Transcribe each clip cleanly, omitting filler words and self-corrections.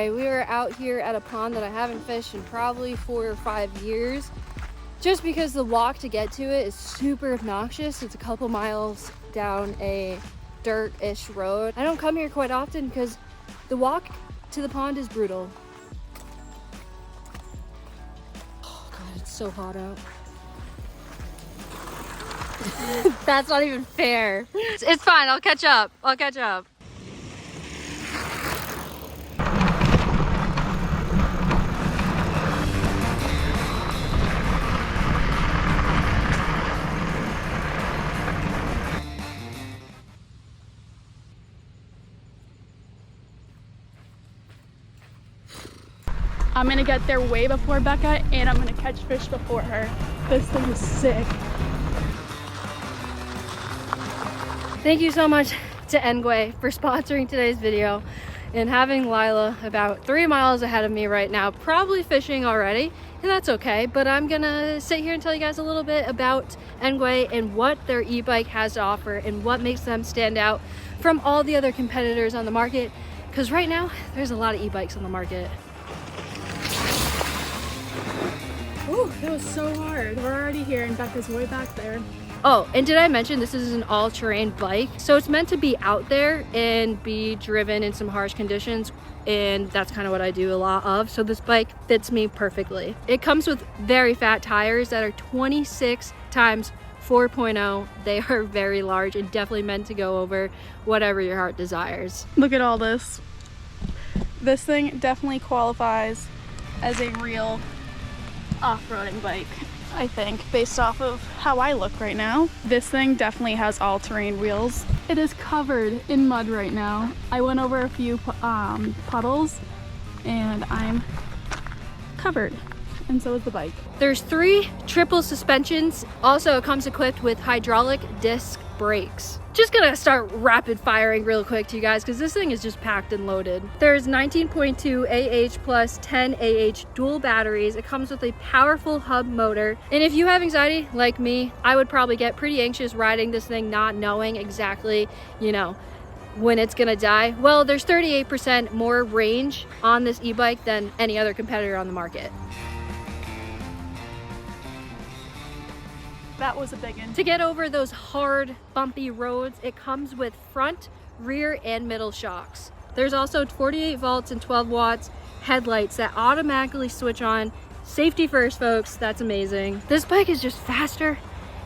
Anyway, we were out here at a pond that I haven't fished in probably 4 or 5 years. Just because the walk to get to it is super obnoxious. It's a couple miles down a dirt-ish road. I don't come here quite often because the walk to the pond is brutal. Oh God, it's so hot out. That's not even fair. It's fine, I'll catch up. I'll catch up. I'm gonna get there way before Becca, and I'm gonna catch fish before her. This thing is sick. Thank you so much to ENGWE for sponsoring today's video and having Lila about 3 miles ahead of me right now, probably fishing already, and that's okay. But I'm gonna sit here and tell you guys a little bit about ENGWE and what their e-bike has to offer and what makes them stand out from all the other competitors on the market, because right now there's a lot of e-bikes on the market. Ooh, that was so hard. We're already here and Becca's way back there. Oh, and did I mention this is an all-terrain bike? So it's meant to be out there and be driven in some harsh conditions, and that's kind of what I do a lot of. So this bike fits me perfectly. It comes with very fat tires that are 26 times 4.0. They are very large and definitely meant to go over whatever your heart desires. Look at all this. This thing definitely qualifies as a real off-roading bike, I think, based off of how I look right now. This thing definitely has all-terrain wheels. It is covered in mud right now. I went over a few puddles and I'm covered, and so is the bike. There's 3 triple suspensions. Also, it comes equipped with hydraulic disc brakes. Just gonna start rapid firing real quick to you guys because this thing is just packed and loaded. There's 19.2 AH plus 10 AH dual batteries. It comes with a powerful hub motor. And if you have anxiety like me, I would probably get pretty anxious riding this thing not knowing exactly, you know, when it's gonna die. Well, there's 38% more range on this e-bike than any other competitor on the market. That was a big one. To get over those hard, bumpy roads, it comes with front, rear, and middle shocks. There's also 48 volts and 12 watts headlights that automatically switch on. Safety first, folks. That's amazing. This bike is just faster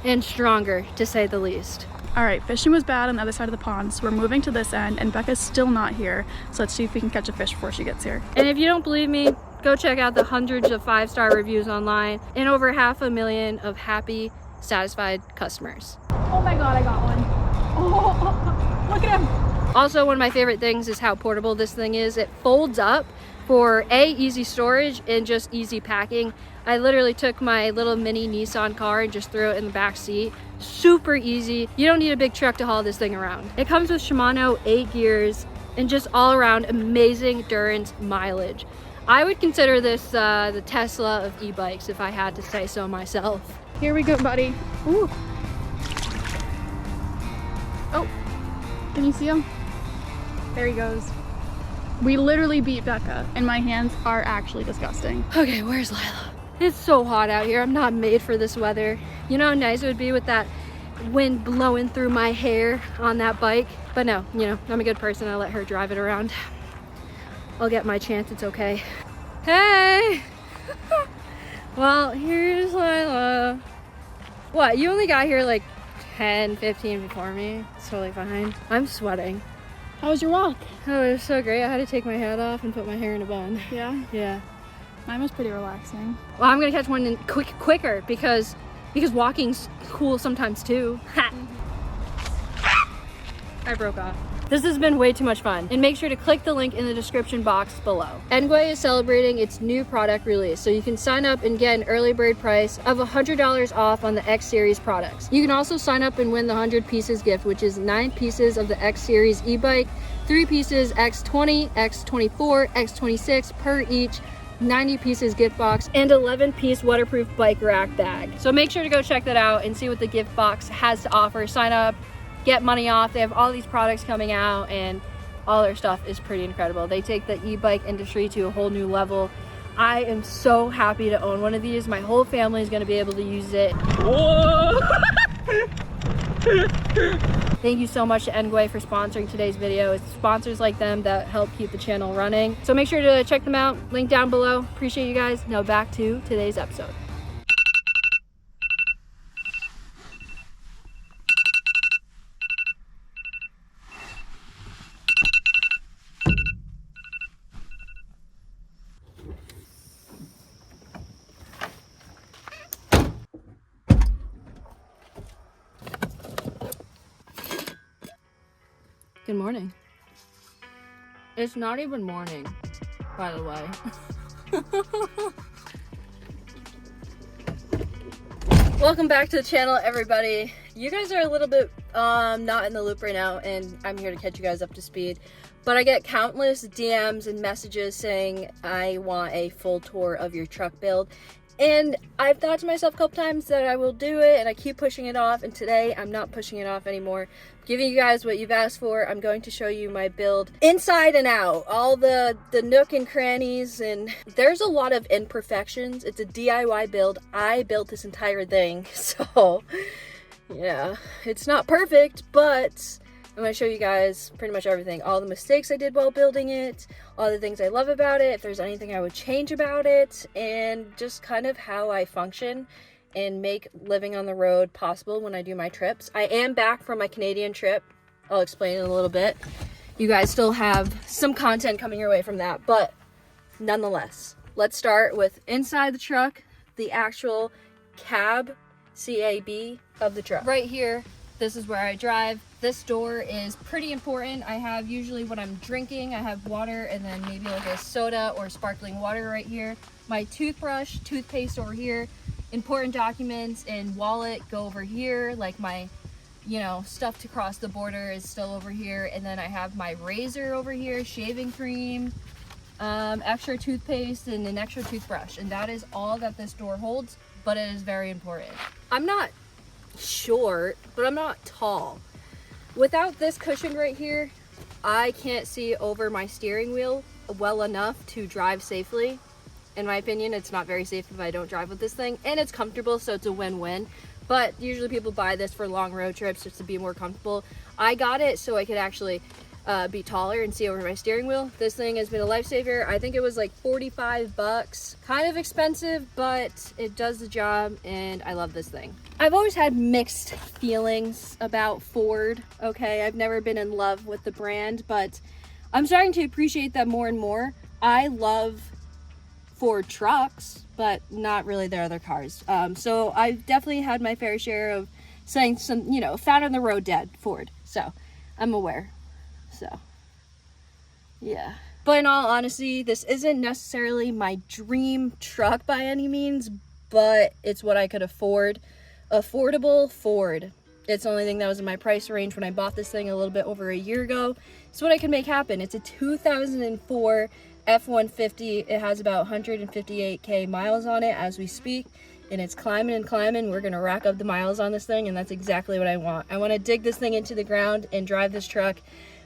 and stronger, to say the least. All right, fishing was bad on the other side of the pond, so we're moving to this end, and Becca's still not here. So let's see if we can catch a fish before she gets here. And if you don't believe me, go check out the hundreds of 5-star reviews online and over 500,000 of happy, satisfied customers. Oh my God, I got one. Oh, look at him. Also, one of my favorite things is how portable this thing is. It folds up for easy storage and just easy packing. I literally took my little mini Nissan car and just threw it in the back seat. Super easy. You don't need a big truck to haul this thing around. It comes with Shimano 8 gears and just all around amazing endurance mileage. I would consider this the Tesla of e-bikes if I had to say so myself. Here we go, buddy. Ooh. Oh, can you see him? There he goes. We literally beat Becca, and my hands are actually disgusting. Okay, where's Lila? It's so hot out here. I'm not made for this weather. You know how nice it would be with that wind blowing through my hair on that bike? But no, you know, I'm a good person. I let her drive it around. I'll get my chance. It's okay. Hey! Well, here's Lila. What, you only got here like 10, 15 before me? It's totally fine. I'm sweating. How was your walk? Oh, it was so great. I had to take my hat off and put my hair in a bun. Yeah? Yeah. Mine was pretty relaxing. Well, I'm gonna catch one in quicker because walking's cool sometimes too. Ha! I broke off. This has been way too much fun, and make sure to click the link in the description box below. ENGWE is celebrating its new product release, so you can sign up and get an early bird price of $100 off on the X Series products. You can also sign up and win the 100 pieces gift, which is 9 pieces of the X Series e-bike, 3 pieces X20, X24, X26 per each, 90 pieces gift box, and 11-piece waterproof bike rack bag. So make sure to go check that out and see what the gift box has to offer. Sign up, get money off. They have all these products coming out, and All their stuff is pretty incredible. They take the e-bike industry to a whole new level. I am so happy to own one of these. My whole family is going to be able to use it. Whoa! Thank you so much to ENGWE for sponsoring today's video. It's sponsors like them that help keep the channel running. So make sure to check them out. Link down below. Appreciate you guys. Now back to today's episode. Good morning. It's not even morning, by the way. Welcome back to the channel, everybody. You guys are a little bit not in the loop right now, and I'm here to catch you guys up to speed. But I get countless DMs and messages saying I want a full tour of your truck build. And I've thought to myself a couple times that I will do it, and I keep pushing it off, and today I'm not pushing it off anymore. I'm giving you guys what you've asked for. I'm going to show you my build inside and out, all the nook and crannies, and there's a lot of imperfections. It's a DIY build. I built this entire thing, so yeah, it's not perfect, but I'm going to show you guys pretty much everything. All the mistakes I did while building it, all the things I love about it, if there's anything I would change about it, and just kind of how I function and make living on the road possible when I do my trips. I am back from my Canadian trip. I'll explain in a little bit. You guys still have some content coming your way from that, but nonetheless, let's start with inside the truck, the actual cab, C-A-B, of the truck. Right here, this is where I drive. This door is pretty important. I have usually when I'm drinking, I have water and then maybe like a soda or sparkling water right here. My toothbrush, toothpaste over here. Important documents and wallet go over here. Like my, stuff to cross the border is still over here. And then I have my razor over here, shaving cream, extra toothpaste, and an extra toothbrush. And that is all that this door holds, but it is very important. I'm not short, but I'm not tall. Without this cushion right here, I can't see over my steering wheel well enough to drive safely. In my opinion, it's not very safe if I don't drive with this thing, and it's comfortable, so it's a win-win. But usually people buy this for long road trips just to be more comfortable. I got it so I could actually be taller and see over my steering wheel. This thing has been a lifesaver. I think it was like 45 bucks. Kind of expensive, but it does the job, and I love this thing. I've always had mixed feelings about Ford, okay? I've never been in love with the brand, but I'm starting to appreciate them more and more. I love Ford trucks, but not really their other cars. So I've definitely had my fair share of saying some, found on the road dead Ford. So I'm aware. So yeah, but in all honesty, this isn't necessarily my dream truck by any means, but it's what I could afford. Affordable Ford. It's the only thing that was in my price range when I bought this thing a little bit over a year ago. It's what I can make happen. It's a 2004 F-150. It has about 158k miles on it as we speak, and it's climbing and climbing. We're gonna rack up the miles on this thing, and that's exactly what I want. I want to dig this thing into the ground and drive this truck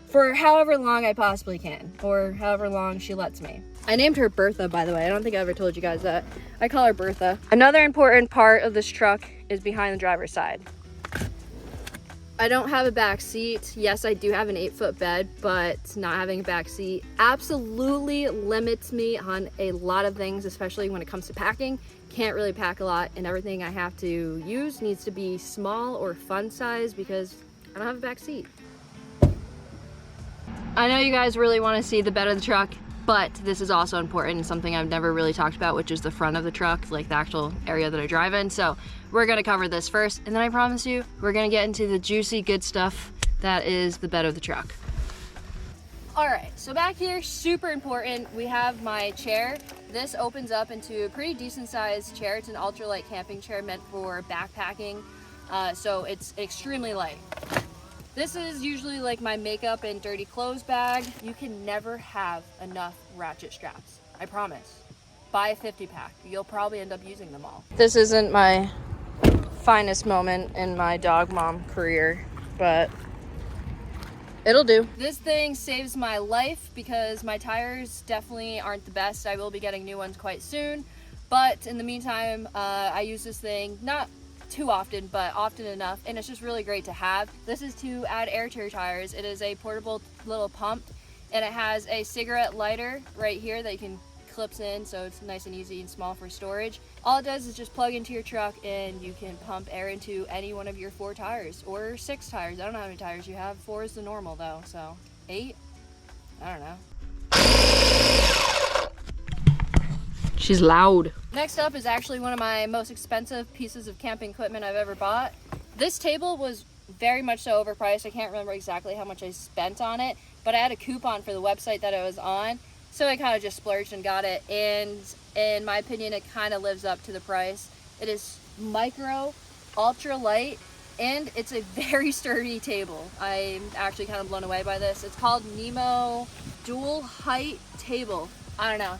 for however long I possibly can, or however long she lets me. I named her Bertha, by the way. I don't think I ever told you guys that. I call her Bertha. Another important part of this truck is behind the driver's side. I don't have a back seat. Yes, I do have an 8-foot bed, but not having a back seat absolutely limits me on a lot of things, especially when it comes to packing. Can't really pack a lot, and everything I have to use needs to be small or fun size because I don't have a back seat. I know you guys really want to see the bed of the truck, but this is also important and something I've never really talked about, which is the front of the truck, like the actual area that I drive in. So we're gonna cover this first, and then I promise you, we're gonna get into the juicy good stuff that is the bed of the truck. All right, so back here, super important, we have my chair. This opens up into a pretty decent sized chair. It's an ultralight camping chair meant for backpacking, so it's extremely light. This is usually like my makeup and dirty clothes bag. You can never have enough ratchet straps, I promise. Buy a 50-pack, you'll probably end up using them all. This isn't my finest moment in my dog mom career, but It'll do. This thing saves my life because my tires definitely aren't the best. I will be getting new ones quite soon. But in the meantime, I use this thing not too often, but often enough, and it's just really great to have. This is to add air to your tires. It is a portable little pump, and it has a cigarette lighter right here that you can clips in, so it's nice and easy and small for storage. All it does is just plug into your truck and you can pump air into any one of your 4 tires or 6 tires. I don't know how many tires you have. 4 is the normal though, so 8? I don't know. She's loud. Next up is actually one of my most expensive pieces of camping equipment I've ever bought. This table was very much so overpriced. I can't remember exactly how much I spent on it, but I had a coupon for the website that it was on, so I kind of just splurged and got it, and in my opinion it kind of lives up to the price. It is micro, ultra light, and it's a very sturdy table. I'm actually kind of blown away by this. It's called Nemo Dual Height Table. I don't know.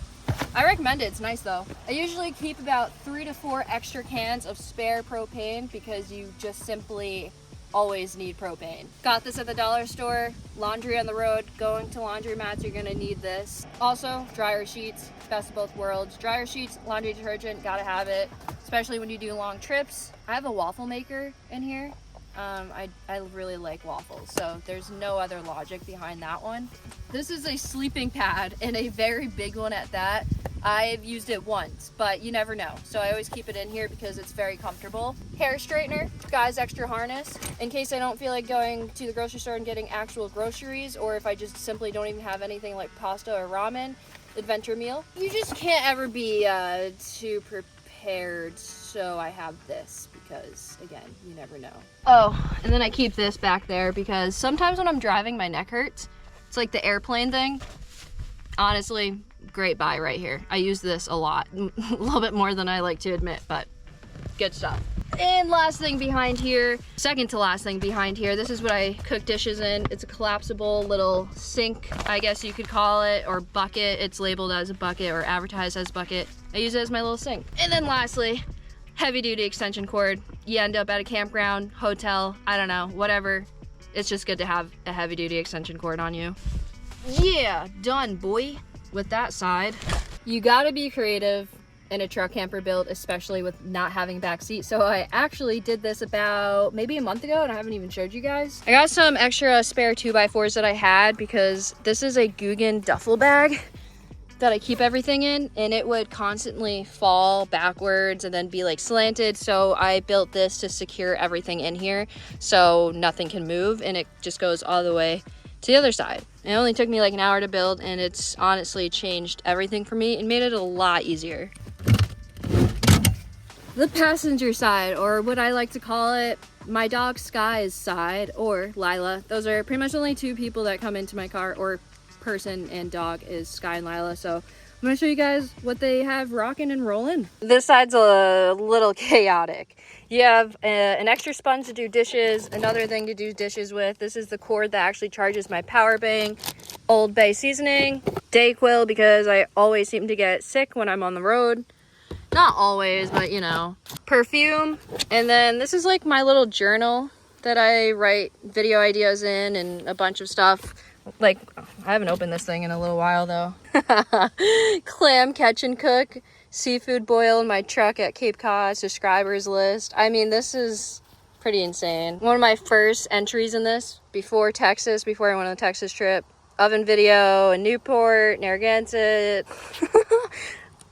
I recommend it. It's nice though. I usually keep about 3 to 4 extra cans of spare propane because you just simply always need propane. Got this at the dollar store. Laundry on the road, going to laundromats, you're gonna need this. Also, dryer sheets, best of both worlds. Dryer sheets, laundry detergent, gotta have it, especially when you do long trips. I have a waffle maker in here. I really like waffles, so there's no other logic behind that one. This is a sleeping pad, and a very big one at that. I've used it once, but you never know, so I always keep it in here because it's very comfortable. Hair straightener, guy's extra harness, in case I don't feel like going to the grocery store and getting actual groceries, or if I just simply don't even have anything like pasta or ramen. Adventure meal. You just can't ever be too prepared, so I have this because, again, you never know. Oh, and then I keep this back there because sometimes when I'm driving, my neck hurts. It's like the airplane thing. Honestly, great buy right here. I use this a lot, a little bit more than I like to admit, but good stuff. And last thing behind here, second to last thing behind here, this is what I cook dishes in. It's a collapsible little sink, I guess you could call it, or bucket. It's labeled as a bucket or advertised as bucket. I use it as my little sink. And then lastly, heavy duty extension cord. You end up at a campground, hotel, I don't know, whatever. It's just good to have a heavy duty extension cord on you. Yeah, done, boy. With that side, you gotta be creative in a truck camper build, especially with not having a back seat. So I actually did this about maybe a month ago and I haven't even showed you guys. I got some extra spare 2x4s that I had because this is a Guggen duffel bag that I keep everything in, and it would constantly fall backwards and then be like slanted. So I built this to secure everything in here so nothing can move, and it just goes all the way to the other side. It only took me like an hour to build, and it's honestly changed everything for me and made it a lot easier. The passenger side, or what I like to call it, my dog Sky's side, or Lila. Those are pretty much the only 2 people that come into my car, or person and dog, is Sky and Lila. So I'm gonna show you guys what they have rocking and rolling. This side's a little chaotic. You have an extra sponge to do dishes, another thing to do dishes with. This is the cord that actually charges my power bank. Old Bay seasoning, Dayquil because I always seem to get sick when I'm on the road. Not always, but you know. Perfume, and then this is like my little journal that I write video ideas in and a bunch of stuff. Like, I haven't opened this thing in a little while though. Clam catch and cook, seafood boil in my truck at Cape Cod, subscribers list. I mean, this is pretty insane. One of my first entries in this, before Texas, before I went on the Texas trip, oven video in Newport, Narragansett.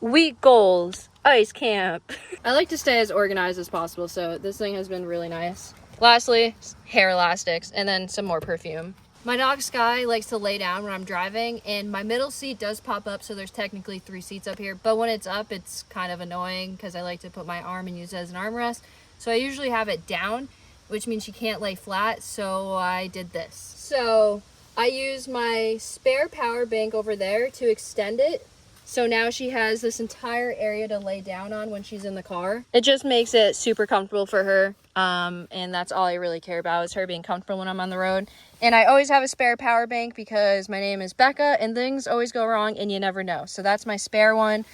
Week goals, ice camp. I like to stay as organized as possible, so this thing has been really nice. Lastly, hair elastics, and then some more perfume. My dog Sky likes to lay down when I'm driving, and my middle seat does pop up, so there's technically 3 seats up here, but when it's up, it's kind of annoying because I like to put my arm and use it as an armrest. So I usually have it down, which means she can't lay flat, so I did this. So I use my spare power bank over there to extend it. So now she has this entire area to lay down on when she's in the car. It just makes it super comfortable for her. And that's all I really care about, is her being comfortable when I'm on the road. And I always have a spare power bank because my name is Becca and things always go wrong and you never know. So that's my spare one.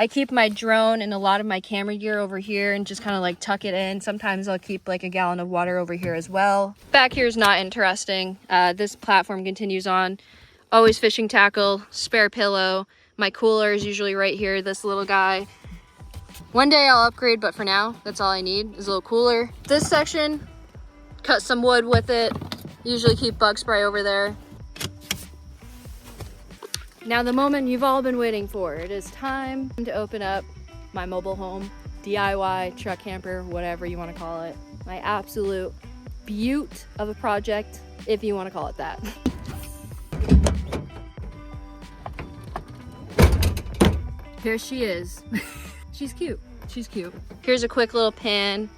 I keep my drone and a lot of my camera gear over here and just kind of like tuck it in. Sometimes I'll keep like a gallon of water over here as well. Back here is not interesting. This platform continues on. Always fishing tackle, spare pillow. My cooler is usually right here, this little guy. One day I'll upgrade, but for now, that's all I need is a little cooler. This section, cut some wood with it. Usually keep bug spray over there. Now the moment you've all been waiting for. It is time to open up my mobile home, DIY, truck camper, whatever you want to call it. My absolute beaut of a project, if you want to call it that. Here she is. She's cute. She's cute. Here's a quick little pan.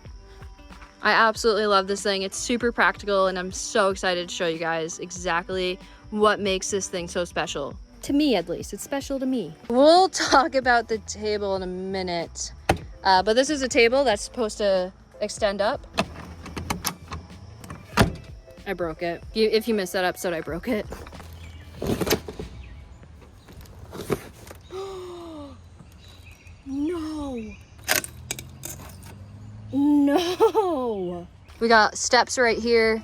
I absolutely love this thing. It's super practical and I'm so excited to show you guys exactly what makes this thing so special. To me, at least. It's special to me. We'll talk about the table in a minute. But this is a table that's supposed to extend up. I broke it. If you missed that episode, I broke it. No. No. We got steps right here.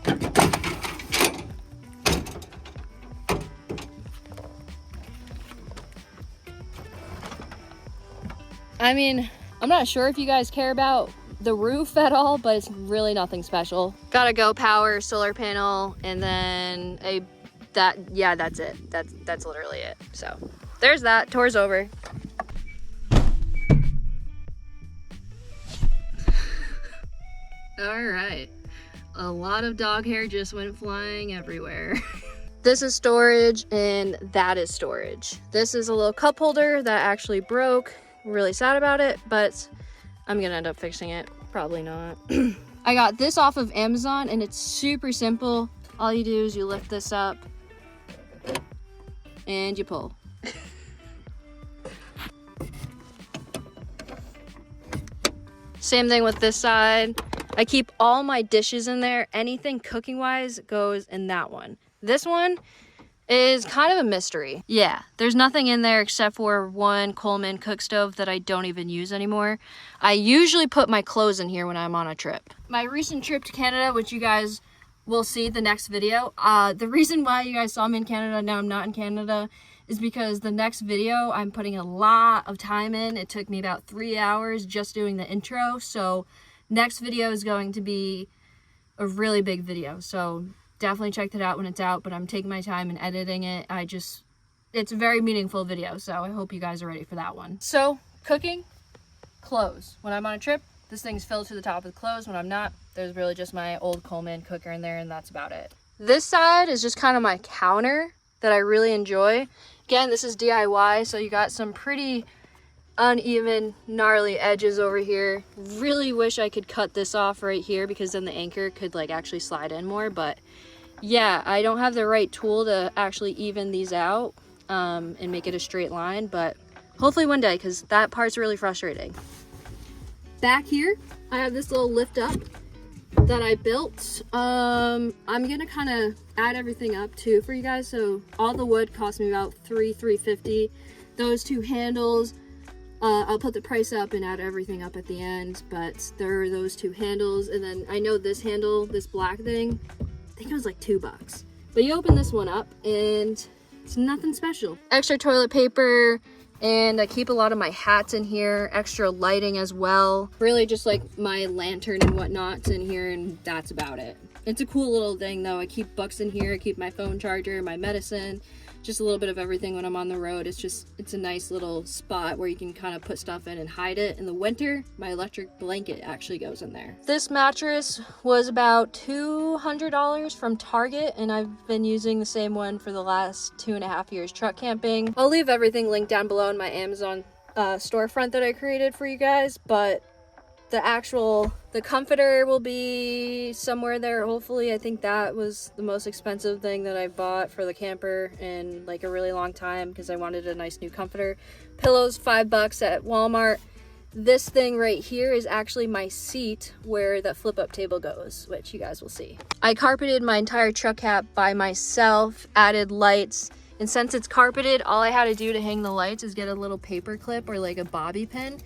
I mean, I'm not sure if you guys care about the roof at all, but it's really nothing special. Got a Go Power solar panel, and then that's it. That's literally it. So there's that. Tour's over. All right. A lot of dog hair just went flying everywhere. This is storage and that is storage. This is a little cup holder that actually broke. I'm really sad about it, but I'm gonna end up fixing it. Probably not. I got this off of Amazon and it's super simple. All you do is you lift this up and you pull. Same thing with this side. I keep all my dishes in there. Anything cooking wise goes in that one. This one is kind of a mystery. Yeah, there's nothing in there except for one Coleman cook stove that I don't even use anymore. I usually put my clothes in here when I'm on a trip. My recent trip to Canada, which you guys will see the next video. The reason why you guys saw me in Canada, now I'm not in Canada, is because the next video I'm putting a lot of time in. It took me about 3 hours just doing the intro. So next video is going to be a really big video. So definitely check that out when it's out, but I'm taking my time in editing it. It's a very meaningful video, so I hope you guys are ready for that one. So, cooking, clothes. When I'm on a trip, this thing's filled to the top with clothes. When I'm not, there's really just my old Coleman cooker in there, and that's about it. This side is just kind of my counter that I really enjoy. Again, this is DIY, so you got some pretty uneven, gnarly edges over here. Really wish I could cut this off right here because then the anchor could like actually slide in more, but yeah, I don't have the right tool to actually even these out and make it a straight line, but hopefully one day because that part's really frustrating. Back here, I have this little lift up that I built. I'm gonna kind of add everything up too for you guys. So all the wood cost me about $350. Those two handles, I'll put the price up and add everything up at the end, but there are those two handles, and then I know this handle, this black thing, I think it was like $2. But you open this one up and it's nothing special. Extra toilet paper, and I keep a lot of my hats in here, extra lighting as well. Really just like my lantern and whatnot's in here, and that's about it. It's a cool little thing though. I keep books in here, I keep my phone charger, my medicine, just a little bit of everything when I'm on the road. It's a nice little spot where you can kind of put stuff in and hide it. In the winter, my electric blanket actually goes in there. This mattress was about $200 from Target, and I've been using the same one for the last 2.5 years truck camping. I'll leave everything linked down below in my Amazon storefront that I created for you guys, but the comforter will be somewhere there, hopefully. I think that was the most expensive thing that I bought for the camper in like a really long time because I wanted a nice new comforter. Pillows, $5 at Walmart. This thing right here is actually my seat where the flip-up table goes, which you guys will see. I carpeted my entire truck cap by myself, added lights, And since it's carpeted, all I had to do to hang the lights is get a little paper clip or like a bobby pin.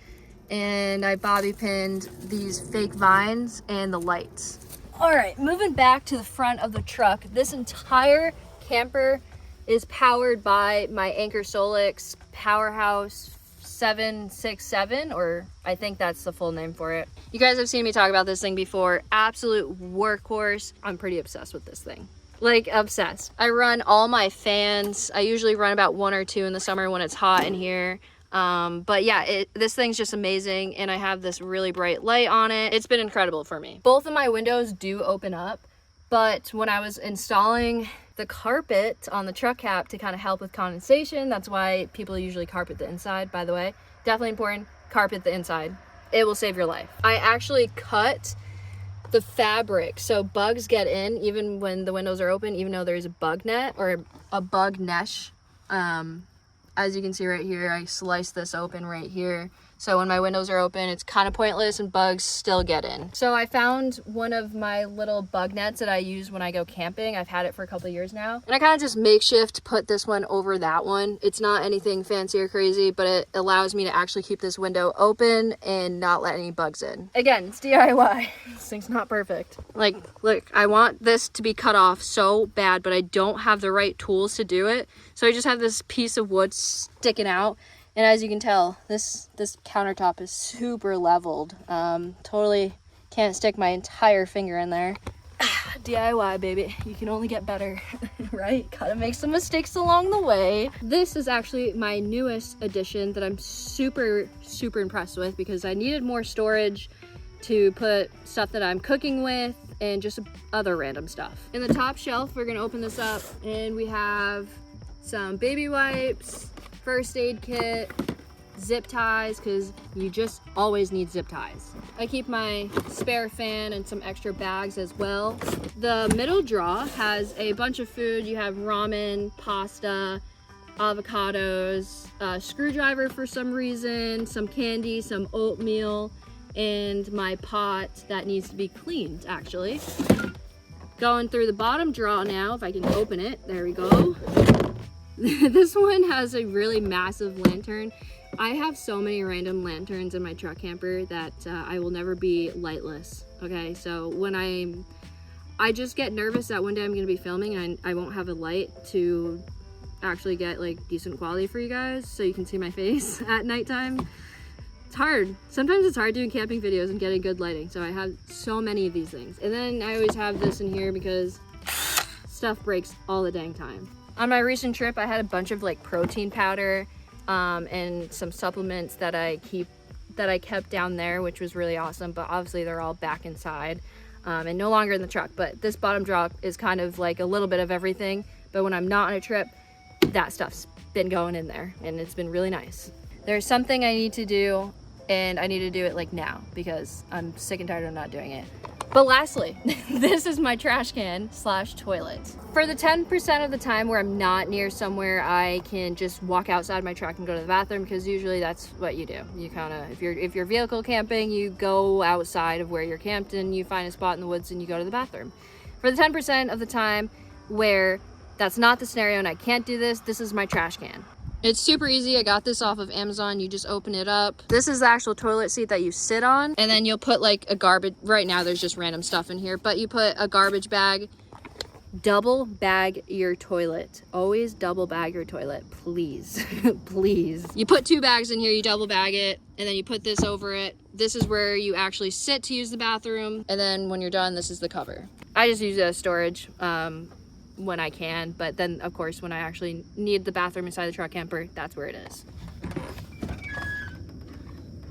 And I bobby pinned these fake vines and the lights. All right, moving back to the front of the truck. This entire camper is powered by my Anker Solix Powerhouse 767, or I think that's the full name for it. You guys have seen me talk about this thing before. Absolute workhorse. I'm pretty obsessed with this thing. Like obsessed. I run all my fans. I usually run about 1 or 2 in the summer when it's hot in here. But yeah, this thing's just amazing, and I have this really bright light on it. It's been incredible for me. Both of my windows do open up, but when I was installing the carpet on the truck cap to kind of help with condensation, that's why people usually carpet the inside, by the way. Definitely important, carpet the inside. It will save your life. I actually cut the fabric so bugs get in even when the windows are open, even though there's a bug net or a bug mesh. As you can see right here, I sliced this open right here. So when my windows are open, it's kind of pointless and bugs still get in. So I found one of my little bug nets that I use when I go camping. I've had it for a couple of years now. And I kind of just makeshift put this one over that one. It's not anything fancy or crazy, but it allows me to actually keep this window open and not let any bugs in. Again, it's DIY. This thing's not perfect. Like, look, I want this to be cut off so bad, but I don't have the right tools to do it. So I just have this piece of wood sticking out. And as you can tell, this countertop is super leveled. Totally can't stick my entire finger in there. DIY, baby. You can only get better, right? Gotta make some mistakes along the way. This is actually my newest addition that I'm super, super impressed with because I needed more storage to put stuff that I'm cooking with and just other random stuff. In the top shelf, we're gonna open this up and we have some baby wipes, first aid kit, zip ties, because you just always need zip ties. I keep my spare fan and some extra bags as well. The middle drawer has a bunch of food. You have ramen, pasta, avocados, a screwdriver for some reason, some candy, some oatmeal, and my pot that needs to be cleaned, actually. Going through the bottom drawer now, if I can open it, there we go. This one has a really massive lantern. I have so many random lanterns in my truck camper that I will never be lightless. Okay, so when I just get nervous that one day I'm going to be filming and I won't have a light to actually get like decent quality for you guys so you can see my face at nighttime. It's hard. Sometimes it's hard doing camping videos and getting good lighting. So I have so many of these things. And then I always have this in here because stuff breaks all the dang time. On my recent trip, I had a bunch of like protein powder and some supplements that I kept down there, which was really awesome. But obviously they're all back inside and no longer in the truck. But this bottom drawer is kind of like a little bit of everything. But when I'm not on a trip, that stuff's been going in there and it's been really nice. There's something I need to do and I need to do it like now because I'm sick and tired of not doing it. But lastly, this is my trash can / toilet. For the 10% of the time where I'm not near somewhere, I can just walk outside my truck and go to the bathroom because usually that's what you do. You kind of, if you're vehicle camping, you go outside of where you're camped and you find a spot in the woods and you go to the bathroom. For the 10% of the time where that's not the scenario and I can't do this, this is my trash can. It's super easy. I got this off of Amazon. You just open it up. This is the actual toilet seat that you sit on. And then you'll put like a garbage, right now there's just random stuff in here, but you put a garbage bag. Double bag your toilet. Always double bag your toilet, please. Please. You put 2 bags in here, you double bag it, and then you put this over it. This is where you actually sit to use the bathroom. And then when you're done, this is the cover. I just use it as storage. When I can, but then of course when I actually need the bathroom inside the truck camper, that's where it is.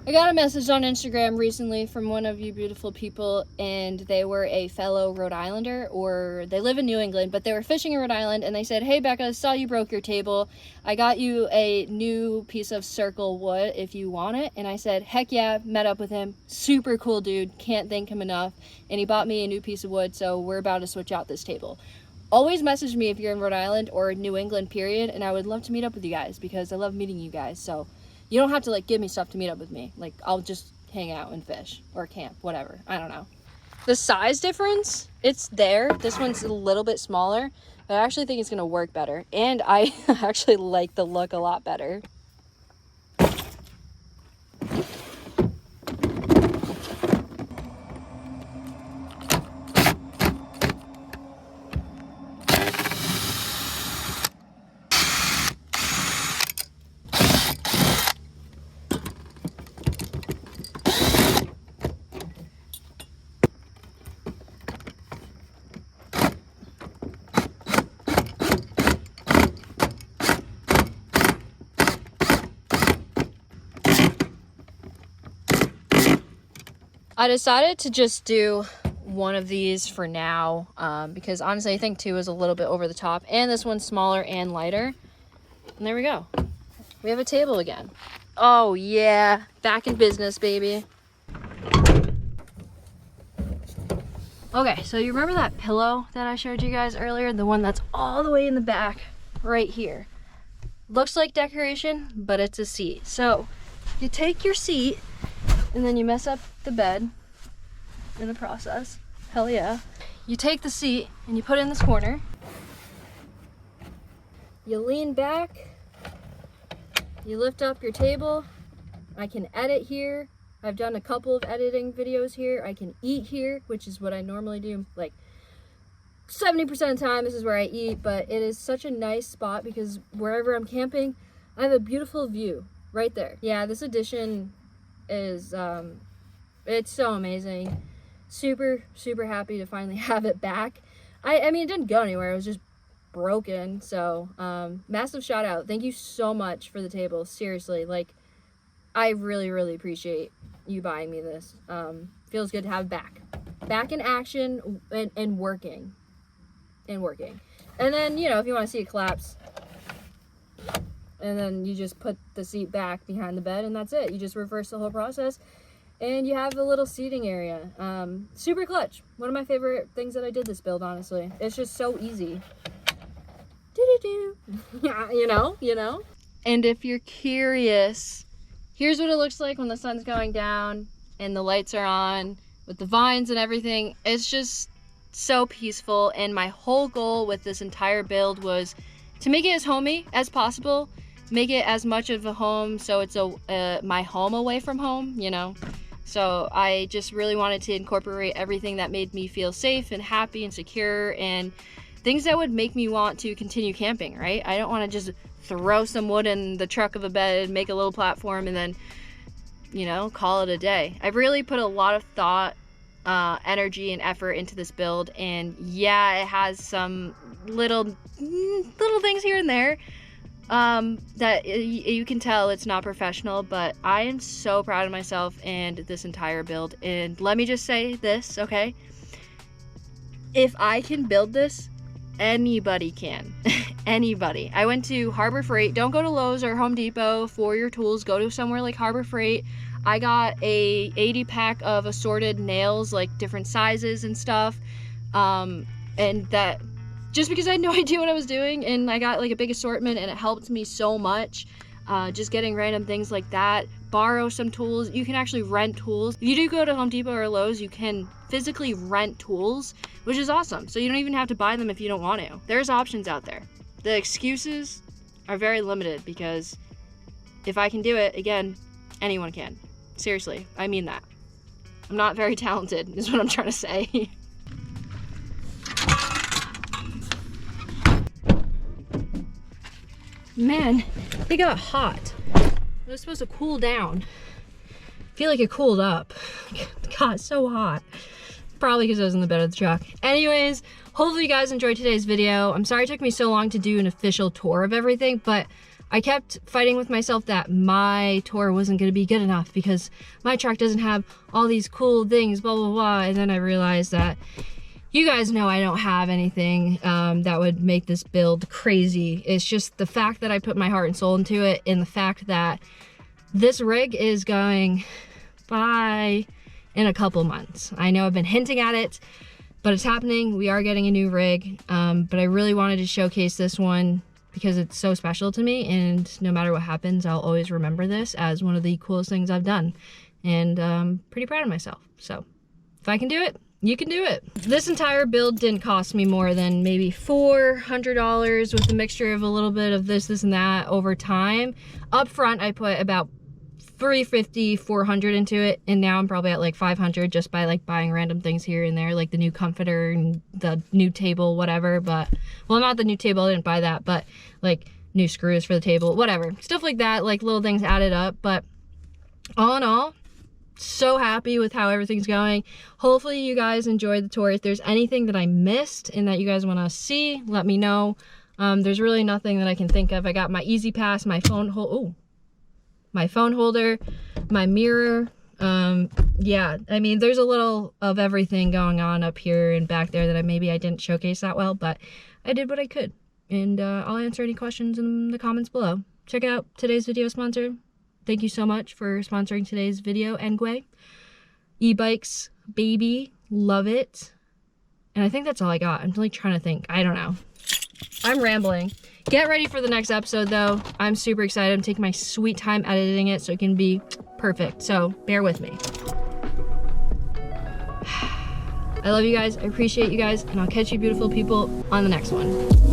I got a message on Instagram recently from one of you beautiful people, and they were a fellow Rhode Islander, or they live in New England, but they were fishing in Rhode Island, and they said, "Hey Becca, saw you broke your table. I got you a new piece of circle wood if you want it." And I said, heck yeah. Met up with him. Super cool dude. Can't thank him enough. And he bought me a new piece of wood, so we're about to switch out this table. Always message me if you're in Rhode Island or New England, period, and I would love to meet up with you guys because I love meeting you guys. So you don't have to like give me stuff to meet up with me. Like I'll just hang out and fish or camp, whatever. I don't know. The size difference, it's there. This one's a little bit smaller, I actually think it's gonna work better, and I actually like the look a lot better. I decided to just do one of these for now, because honestly I think 2 is a little bit over the top, and this one's smaller and lighter. And there we go. We have a table again. Oh yeah, back in business, baby. Okay, so you remember that pillow that I showed you guys earlier? The one that's all the way in the back, right here. Looks like decoration, but it's a seat. So you take your seat, and then you mess up the bed in the process. Hell yeah. You take the seat and you put it in this corner. You lean back. You lift up your table. I can edit here. I've done a couple of editing videos here. I can eat here, which is what I normally do. Like 70% of the time, this is where I eat, but it is such a nice spot because wherever I'm camping, I have a beautiful view right there. Yeah, this addition is it's so amazing. Super happy to finally have it back. I mean, it didn't go anywhere, it was just broken. So massive shout out, thank you so much for the table. Seriously, like, I really appreciate you buying me this. Feels good to have it back in action and working. And then, you know, if you want to see it collapse, and then you just put the seat back behind the bed, and that's it. You just reverse the whole process, and you have a little seating area. Super clutch. One of my favorite things that I did this build, honestly. It's just so easy. Yeah, you know. And if you're curious, here's what it looks like when the sun's going down and the lights are on with the vines and everything. It's just so peaceful, and my whole goal with this entire build was to make it as homey as possible, make it as much of a home so it's my home away from home, you know. So I just really wanted to incorporate everything that made me feel safe and happy and secure, and things that would make me want to continue camping, right? I don't want to just throw some wood in the truck of a bed, make a little platform, and then, you know, call it a day. I've really put a lot of thought, energy and effort into this build, and yeah, it has some little things here and there that you can tell it's not professional, but I am so proud of myself and this entire build. And let me just say this, okay? If I can build this, anybody can. Anybody. I went to Harbor Freight. Don't go to Lowe's or Home Depot for your tools. Go to somewhere like Harbor Freight. I got a 80 pack of assorted nails, like different sizes and stuff, and that just because I had no idea what I was doing, and I got like a big assortment, and it helped me so much. Just getting random things like that. Borrow some tools. You can actually rent tools. If you do go to Home Depot or Lowe's, you can physically rent tools, which is awesome. So you don't even have to buy them if you don't want to. There's options out there. The excuses are very limited, because if I can do it, again, anyone can. Seriously, I mean that. I'm not very talented, is what I'm trying to say. Man, it got hot. It was supposed to cool down. I feel like it cooled up. It got so hot. Probably because I was in the bed of the truck. Anyways, hopefully you guys enjoyed today's video. I'm sorry it took me so long to do an official tour of everything, but I kept fighting with myself that my tour wasn't going to be good enough because my truck doesn't have all these cool things, blah, blah, blah. And then I realized that you guys know I don't have anything that would make this build crazy. It's just the fact that I put my heart and soul into it, and the fact that this rig is going by in a couple months. I know I've been hinting at it, but it's happening. We are getting a new rig, but I really wanted to showcase this one because it's so special to me, and no matter what happens, I'll always remember this as one of the coolest things I've done, and I'm pretty proud of myself. So if I can do it, you can do it. This entire build didn't cost me more than maybe $400 with a mixture of a little bit of this and that over time. Up front, I put about $350, $400 into it, and now I'm probably at like $500 just by like buying random things here and there, like the new comforter and the new table, whatever. But, well, not the new table, I didn't buy that, but like new screws for the table, whatever. Stuff like that, like little things added up. But all in all, so happy with how everything's going. Hopefully you guys enjoyed the tour. If there's anything that I missed and that you guys want to see, let me know. There's really nothing that I can think of. I got my Easy Pass, my phone my phone holder, my mirror. Yeah, I mean, there's a little of everything going on up here and back there that maybe I didn't showcase that well, but I did what I could. And I'll answer any questions in the comments below. Check out today's video sponsor. Thank you so much for sponsoring today's video, ENGWE. E-bikes, baby, love it. And I think that's all I got. I'm like trying to think. I don't know. I'm rambling. Get ready for the next episode though. I'm super excited. I'm taking my sweet time editing it so it can be perfect. So bear with me. I love you guys. I appreciate you guys. And I'll catch you beautiful people on the next one.